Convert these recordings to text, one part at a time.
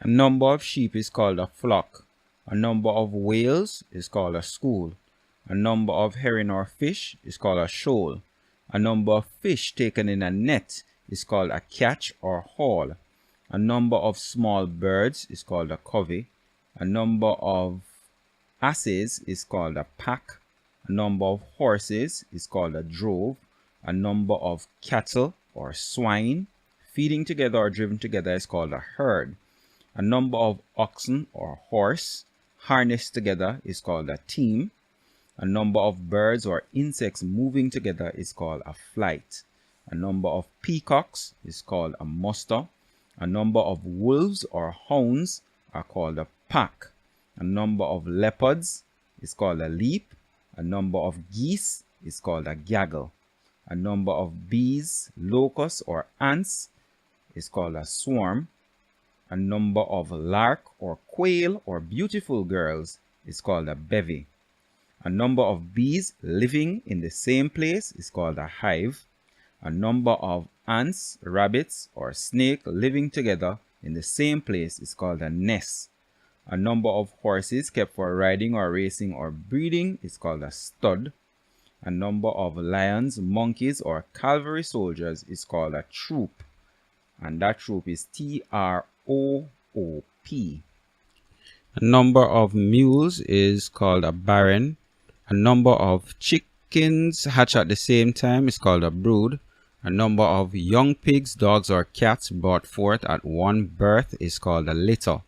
A number of sheep is called a flock. A number of whales is called a school. A number of herring or fish is called a shoal. A number of fish taken in a net is called a catch or haul. A number of small birds is called a covey. A number of asses is called a pack. A number of horses is called a drove. A number of cattle or swine feeding together or driven together is called a herd. A number of oxen or horse harnessed together is called a team. A number of birds or insects moving together is called a flight. A number of peacocks is called a muster. A number of wolves or hounds are called a pack. A number of leopards is called a leap. A number of geese is called a gaggle. A number of bees, locusts, or ants is called a swarm. A number of lark or quail or beautiful girls is called a bevy. A number of bees living in the same place is called a hive. A number of ants, rabbits, or snakes living together in the same place is called a nest. A number of horses kept for riding or racing or breeding is called a stud. A number of lions, monkeys, or cavalry soldiers is called a troop. And that troop is TROOP. A number of mules is called a baron. A number of chickens hatch at the same time is called a brood. A number of young pigs, dogs, or cats brought forth at one birth is called a litter.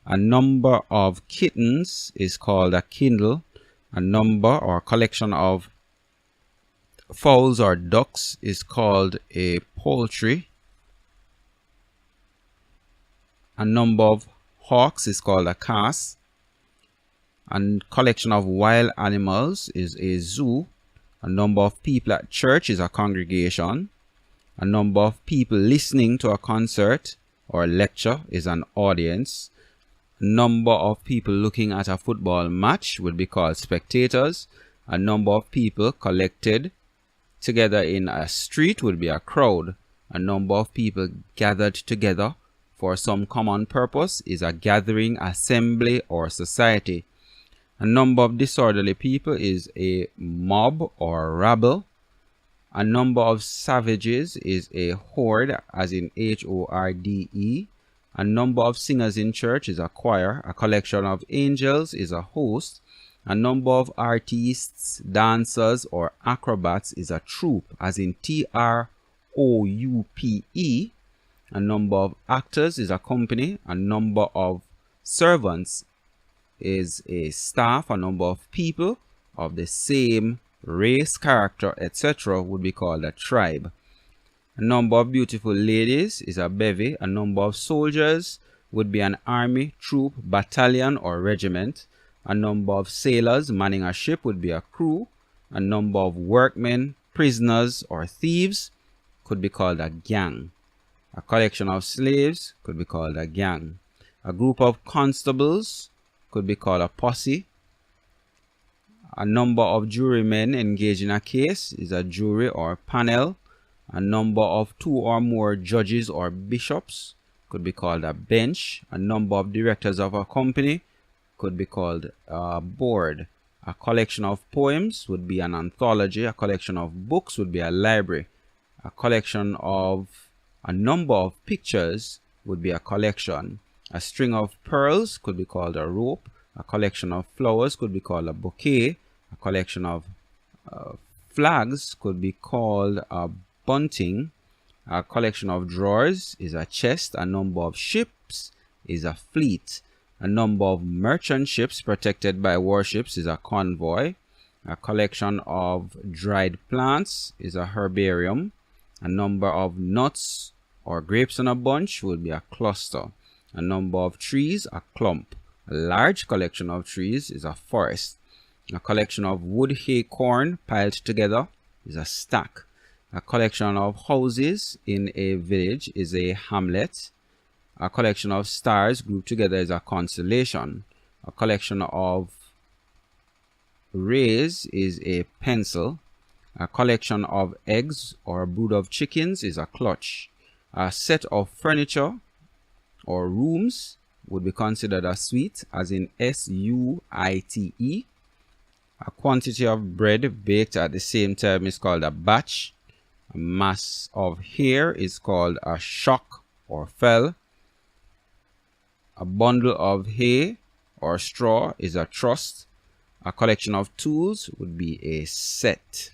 A number of kittens is called a kindle. A number or collection of fowls or ducks is called a poultry. A number of hawks is called a cast. A collection of wild animals is a zoo. A number of people at church is a congregation. A number of people listening to a concert or lecture is an audience. A number of people looking at a football match would be called spectators. A number of people collected together in a street would be a crowd. A number of people gathered together for some common purpose is a gathering, assembly, or society. A number of disorderly people is a mob or rabble. A number of savages is a horde, as in HORDE. A number of singers in church is a choir. A collection of angels is a host. A number of artists, dancers, or acrobats is a troupe, as in TROUPE. A number of actors is a company. A number of servants is a staff. A number of people of the same race, character, etc. would be called a tribe. A number of beautiful ladies is a bevy. A number of soldiers would be an army, troop, battalion, or regiment. A number of sailors manning a ship would be a crew. A number of workmen, prisoners, or thieves could be called a gang. A collection of slaves could be called a gang. A group of constables could be called a posse. A number of jurymen engaged in a case is a jury or panel. A number of two or more judges or bishops could be called a bench. A number of directors of a company could be called a board. A collection of poems would be an anthology. A collection of books would be a library. A collection of a number of pictures would be a collection. A string of pearls could be called a rope. A collection of flowers could be called a bouquet. A collection of flags could be called a bunting. A collection of drawers is a chest. A number of ships is a fleet. A number of merchant ships protected by warships is a convoy. A collection of dried plants is a herbarium. A number of nuts or grapes in a bunch would be a cluster. A number of trees, a clump. A large collection of trees is a forest. A collection of wood, hay, corn piled together is a stack. A collection of houses in a village is a hamlet. A collection of stars grouped together is a constellation. A collection of rays is a pencil. A collection of eggs or a brood of chickens is a clutch. A set of furniture or rooms would be considered a sweet, as in S-U-I-T-E. A quantity of bread baked at the same time is called a batch. A mass of hair is called a shock or fell. A bundle of hay or straw is a trust. A collection of tools would be a set.